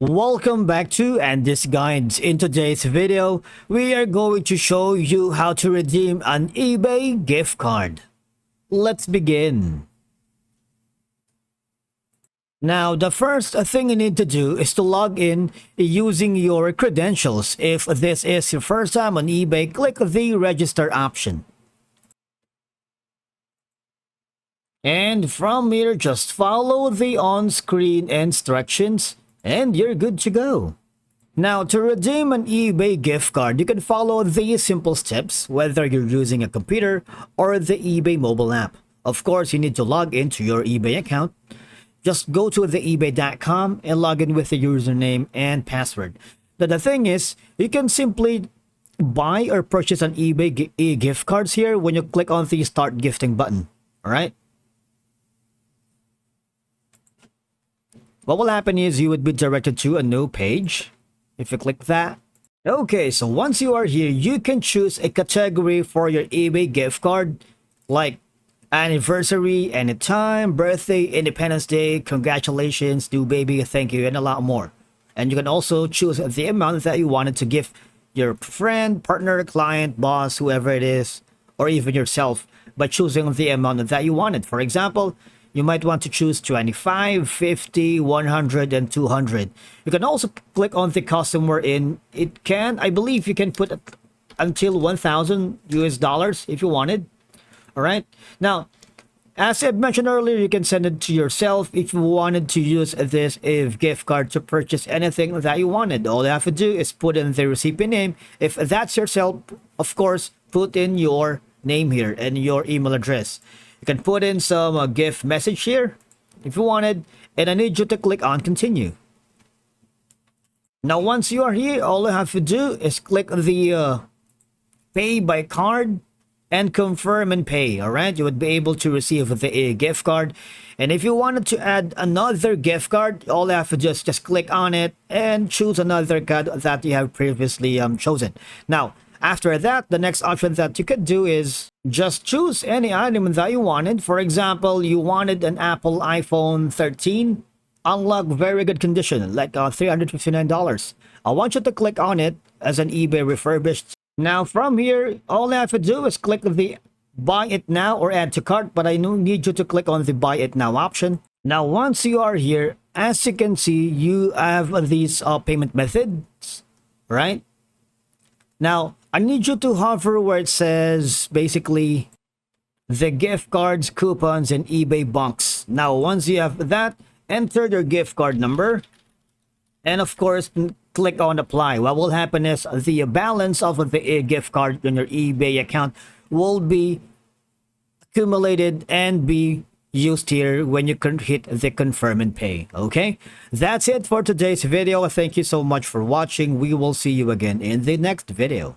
Welcome back to Andy's Guides. In today's video, we are going to show you how to redeem an eBay gift card. Let's begin. Now, the first thing you need to do is to log in using your credentials. If this is your first time on eBay, click the register option. And from here, just follow the on-screen instructions and you're good to go. Now, to redeem an eBay gift card, you can follow these simple steps, whether you're using a computer or the eBay mobile app. Of course, you need to log into your eBay account. Just go to the ebay.com and log in with the username and password. Now, the thing is, you can simply buy or purchase an eBay gift cards here when you click on the Start Gifting button. All right? What will happen is you would be directed to a new page if you click that. Okay, so once you are here, you can choose a category for your eBay gift card, like anniversary, anytime, birthday, Independence Day, congratulations, new baby, thank you, and a lot more. And you can also choose the amount that you wanted to give your friend, partner, client, boss, whoever it is, or even yourself by choosing the amount that you wanted. For example, you might want to choose 25, 50, 100, and 200. You can also click on the custom wherein it can, I believe you can put until 1,000 US dollars if you wanted. All right. Now, as I mentioned earlier, you can send it to yourself if you wanted to use this gift card to purchase anything that you wanted. All you have to do is put in the recipient name. If that's yourself, of course, put in your name here and your email address. You can put in some gift message here if you wanted, and I need you to click on continue. Now, once you are here, all you have to do is click the pay by card and confirm and pay. All right, you would be able to receive the gift card. And if you wanted to add another gift card, all you have to just click on it and choose another card that you have previously chosen. Now, after that, the next option that you could do is just choose any item that you wanted. For example, you wanted an Apple iPhone 13, unlock very good condition, like $359. I want you to click on it as an eBay refurbished. Now, from here, all I have to do is click the buy it now or add to cart, but I need you to click on the buy it now option. Now, once you are here, as you can see, you have these payment methods, right? Now, I need you to hover where it says basically the gift cards, coupons, and eBay box. Now, once you have that, enter your gift card number. And of course, click on apply. What will happen is the balance of the gift card in your eBay account will be accumulated and be used here when you can hit the confirm and pay. Okay, that's it for today's video. Thank you so much for watching. We will see you again in the next video.